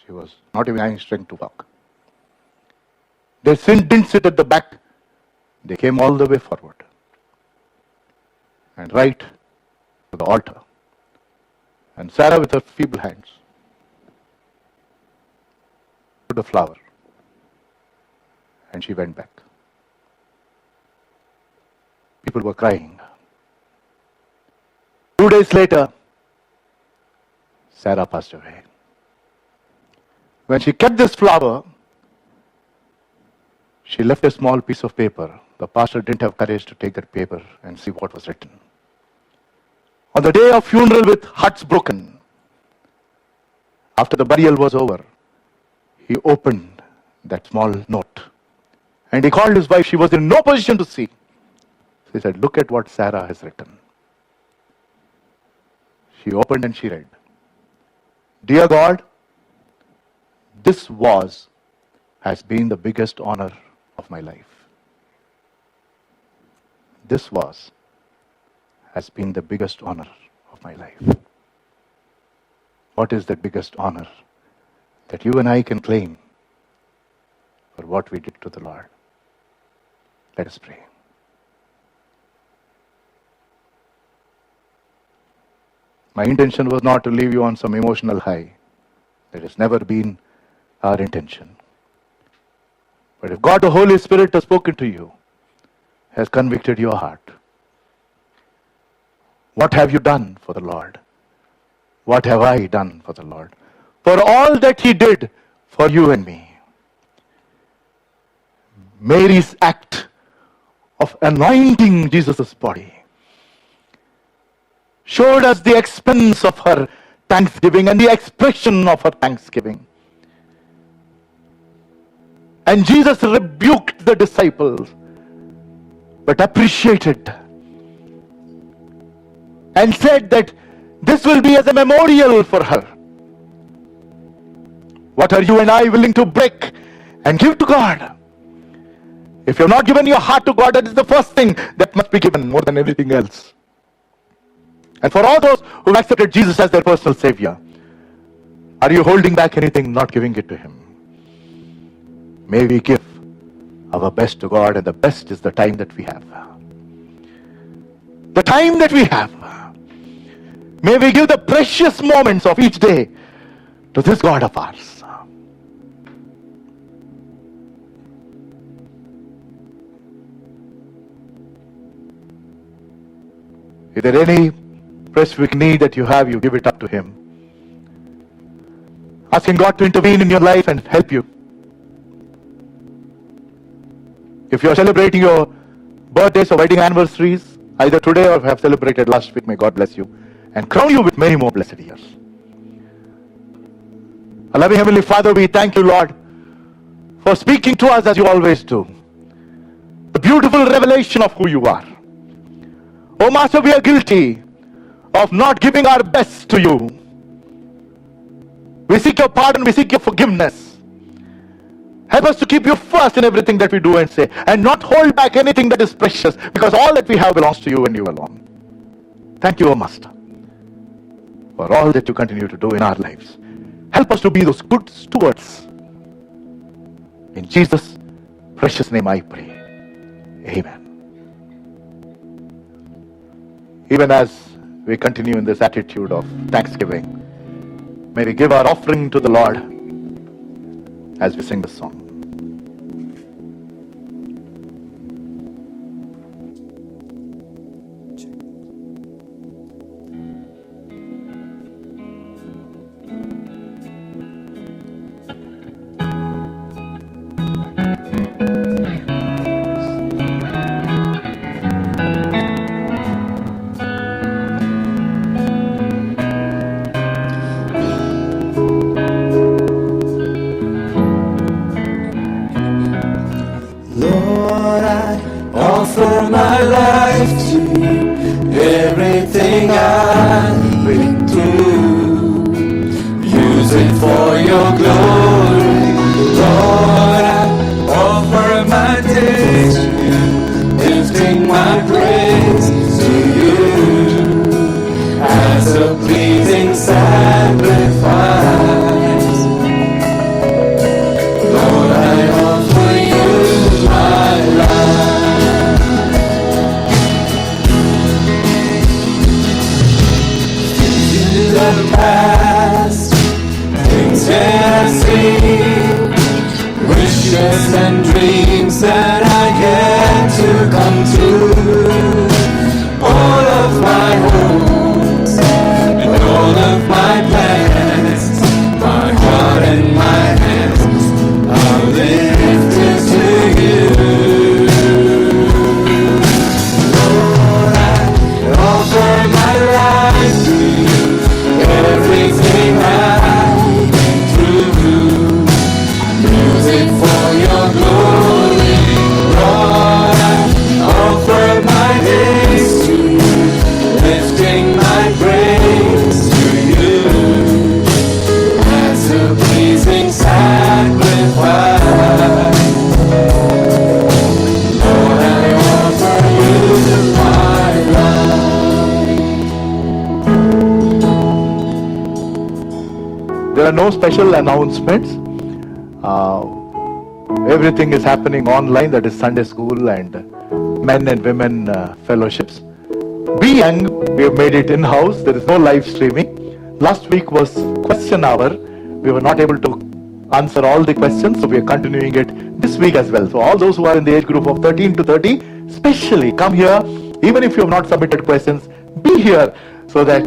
she was not even having strength to walk. They didn't sit at the back. They came all the way forward. And right to the altar. And Sarah with her feeble hands took the flower. And she went back. People were crying. 2 days later, Sarah passed away. When she kept this flower, she left a small piece of paper. The The pastor didn't have courage to take that paper and see what was written. On the day of funeral with hearts broken, after the burial was over, he opened that small note and he called his wife. She was in no position to see. He said, "Look at what Sarah has written." She opened and she read, "Dear God, this has been the biggest honor of my life. This has been the biggest honor of my life." What is that biggest honor that you and I can claim for what we did to the Lord? Let us pray. My intention was not to leave you on some emotional high. That has never been our intention. But if God the Holy Spirit has spoken to you, has convicted your heart, what have you done for the Lord? What have I done for the Lord? For all that He did for you and me. Mary's act of anointing Jesus' body showed us the expense of her thanksgiving and the expression of her thanksgiving. And Jesus rebuked the disciples, but appreciated and said that this will be as a memorial for her. What are you and I willing to break and give to God? If you have not given your heart to God, that is the first thing that must be given more than everything else. And for all those who have accepted Jesus as their personal Savior, are you holding back anything, not giving it to Him? May we give our best to God, and the best is the time that we have. The time that we have. May we give the precious moments of each day to this God of ours. If there is any specific need that you have, you give it up to Him. Asking God to intervene in your life and help you. If you are celebrating your birthdays or wedding anniversaries, either today or have celebrated last week, may God bless you and crown you with many more blessed years. Our loving Heavenly Father, we thank you, Lord, for speaking to us as you always do. The beautiful revelation of who you are. Oh Master, we are guilty of not giving our best to you. We seek your pardon, we seek your forgiveness. Help us to keep you first in everything that we do and say, and not hold back anything that is precious, because all that we have belongs to you and you alone. Thank you, O Master, for all that you continue to do in our lives. Help us to be those good stewards. In Jesus' precious name I pray. Amen. Even as we continue in this attitude of thanksgiving, may we give our offering to the Lord as we sing this song. Offer my life to you, everything I bring to you. Use it for your glory. Lord, I offer my days to you, lifting my praise to you as a pleasing sacrifice. Lord, I offer you my life. The past, things that I see, wishes and dreams that I yet to come true. All of my hopes and all no special announcements. Everything is happening online, that is Sunday school and men and women fellowships. Be young, we have made it in-house. There is no live streaming. Last week was question hour. We were not able to answer all the questions, so we are continuing it this week as well. So all those who are in the age group of 13 to 30, especially come here. Even if you have not submitted questions, be here so that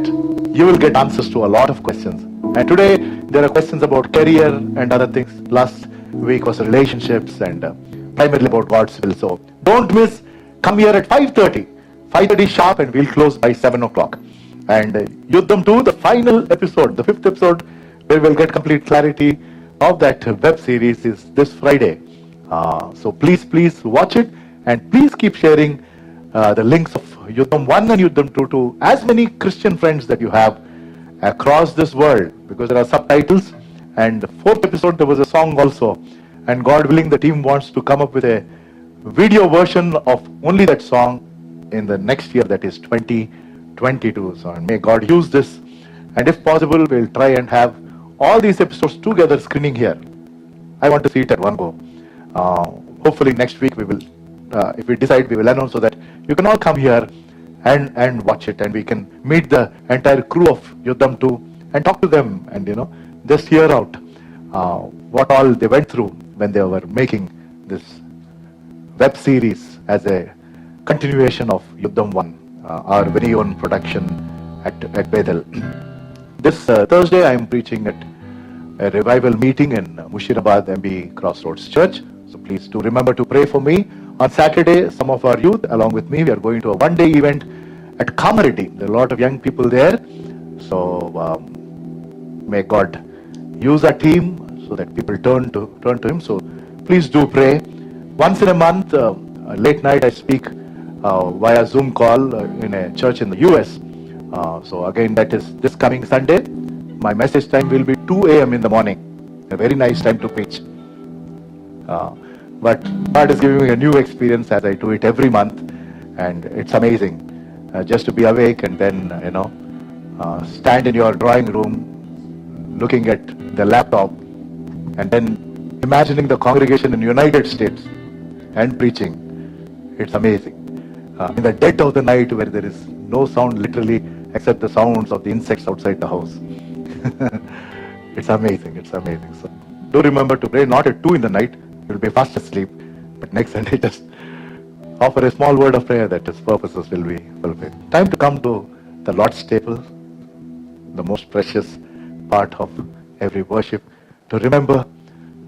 you will get answers to a lot of questions. And today there are questions about career and other things. Last week was relationships and primarily about God's will. So don't miss. Come here at 5:30. 5:30 sharp, and we'll close by 7 o'clock. And Yuddham 2, the final episode, the 5th episode, where we'll get complete clarity of that web series, is this Friday. So please watch it, and please keep sharing the links of Yuddham 1 and Yuddham 2 to as many Christian friends that you have across this world, because there are subtitles. And the 4th episode, there was a song also, and God willing, the team wants to come up with a video version of only that song in the next year, that is 2022. So may God use this, and if possible, we'll try and have all these episodes together screening here. I want to see it at one go. Hopefully next week we will, if we decide, we will announce so that you can all come here and watch it, and we can meet the entire crew of Yuddham 2 and talk to them, and just hear out what all they went through when they were making this web series as a continuation of Yuddham 1, our very own production at Bethel. This Thursday I am preaching at a revival meeting in Mushirabad MB Crossroads Church. So please do remember to pray for me. On Saturday, some of our youth along with me, we are going to a one-day event at Kamareddy. There are a lot of young people there. So may God use our team so that people turn to Him. So please do pray. Once in a month, late night, I speak via Zoom call in a church in the US. So again, that is this coming Sunday. My message time will be 2 a.m. in the morning. A very nice time to preach. But God is giving me a new experience as I do it every month, and it's amazing just to be awake and then stand in your drawing room looking at the laptop and then imagining the congregation in the United States and preaching. It's amazing. In the dead of the night, where there is no sound literally except the sounds of the insects outside the house. It's amazing. So do remember to pray, not at 2 in the night. You'll be fast asleep. But next Sunday, just offer a small word of prayer that His purposes will be fulfilled. Time to come to the Lord's table, the most precious part of every worship, to remember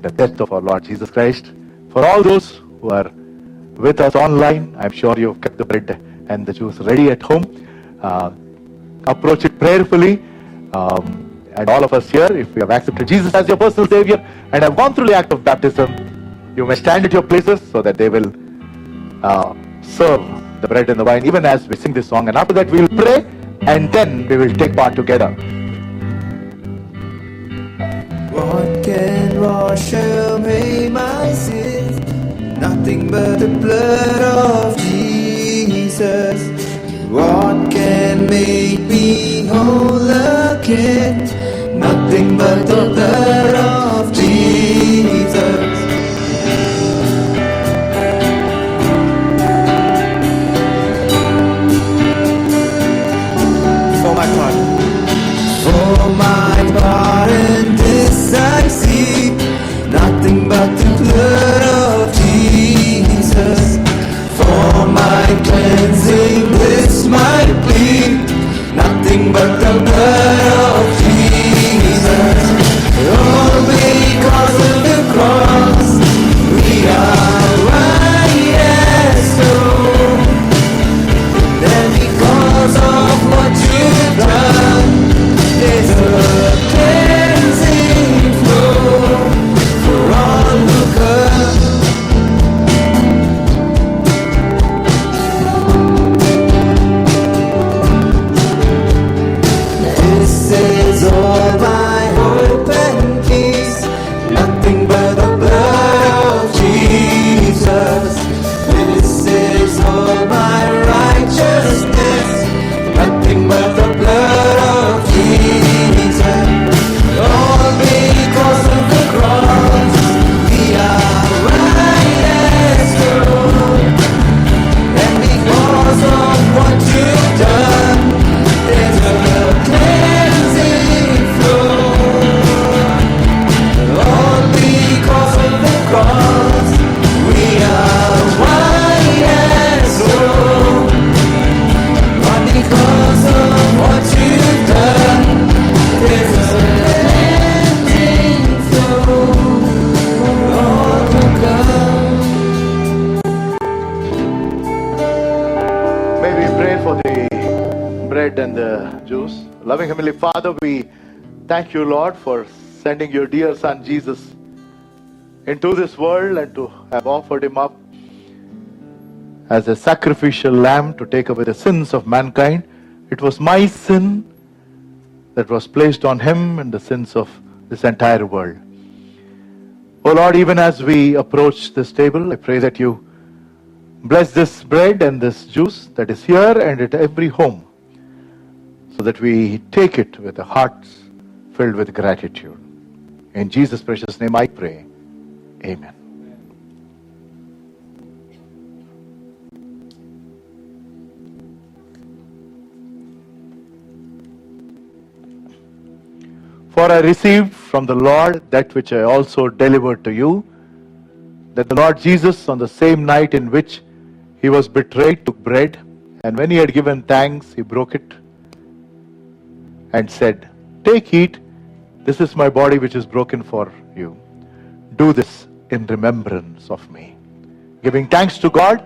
the death of our Lord Jesus Christ. For all those who are with us online, I'm sure you've kept the bread and the juice ready at home. Approach it prayerfully. And all of us here, if you have accepted Jesus as your personal Savior and have gone through the act of baptism, you may stand at your places so that they will serve the bread and the wine even as we sing this song. And after that we will pray, and then we will take part together. What can wash away my sins? Nothing but the blood of Jesus. What can make me whole again? Nothing but the blood of Jesus. For my part in this I see nothing but the blood of Jesus. For my cleansing this my plea, nothing but the blood of Jesus. All we pray for the bread and the juice. Loving Heavenly Father, we thank you, Lord, for sending your dear Son Jesus into this world and to have offered him up as a sacrificial lamb to take away the sins of mankind. It was my sin that was placed on him and the sins of this entire world. Oh Lord, even as we approach this table, I pray that you bless this bread and this juice that is here and at every home, so that we take it with the hearts filled with gratitude. In Jesus' precious name I pray. Amen. For I received from the Lord that which I also delivered to you, that the Lord Jesus, on the same night in which he was betrayed, took bread, and when he had given thanks, he broke it and said, "Take, eat, this is my body which is broken for you. Do this in remembrance of me." Giving thanks to God,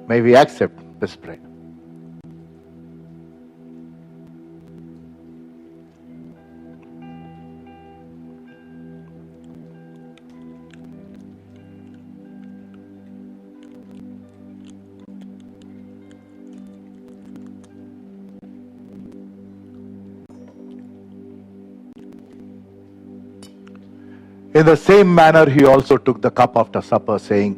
may we accept this bread. In the same manner, he also took the cup after supper, saying,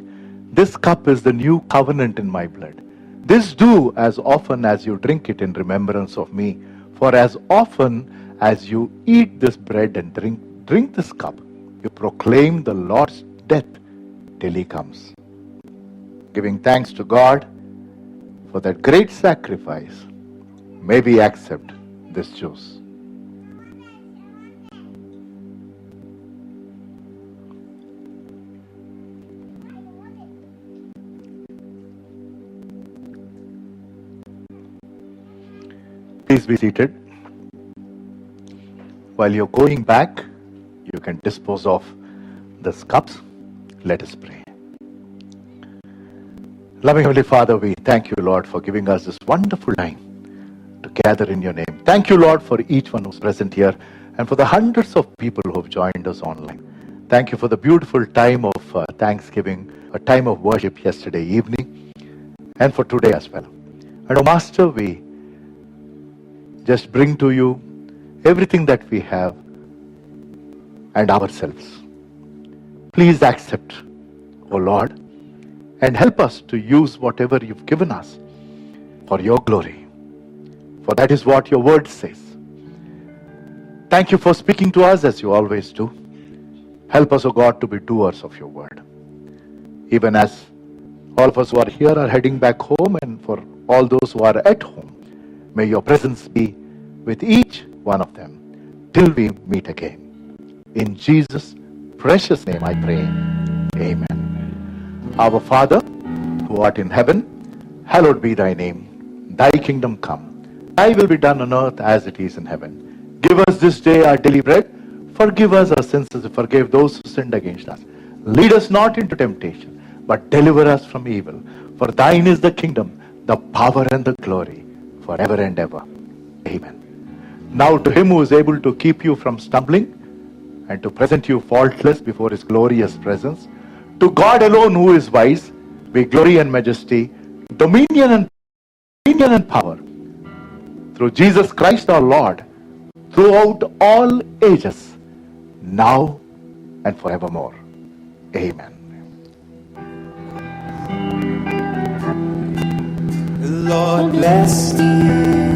"This cup is the new covenant in my blood. This do as often as you drink it in remembrance of me. For as often as you eat this bread and drink this cup, you proclaim the Lord's death till he comes." Giving thanks to God for that great sacrifice, may we accept this juice. Please be seated. While you're going back, you can dispose of these cups. Let us pray. Loving Heavenly Father, we thank you, Lord, for giving us this wonderful time to gather in your name. Thank you, Lord, for each one who's present here and for the hundreds of people who have joined us online. Thank you for the beautiful time of Thanksgiving, a time of worship yesterday evening, and for today as well. And, oh Master, we just bring to you everything that we have and ourselves. Please accept, O Lord, and help us to use whatever you've given us for your glory. For that is what your word says. Thank you for speaking to us as you always do. Help us, O God, to be doers of your word. Even as all of us who are here are heading back home, and for all those who are at home, may your presence be with each one of them till we meet again. In Jesus' precious name I pray. Amen. Our Father, who art in heaven, hallowed be thy name. Thy kingdom come. Thy will be done on earth as it is in heaven. Give us this day our daily bread. Forgive us our sins as we forgive those who sinned against us. Lead us not into temptation, but deliver us from evil. For thine is the kingdom, the power and the glory, forever and ever. Amen. Now to him who is able to keep you from stumbling and to present you faultless before his glorious presence, to God alone who is wise, be glory and majesty, dominion and power, through Jesus Christ our Lord, throughout all ages, now and forevermore. Amen. Lord bless thee.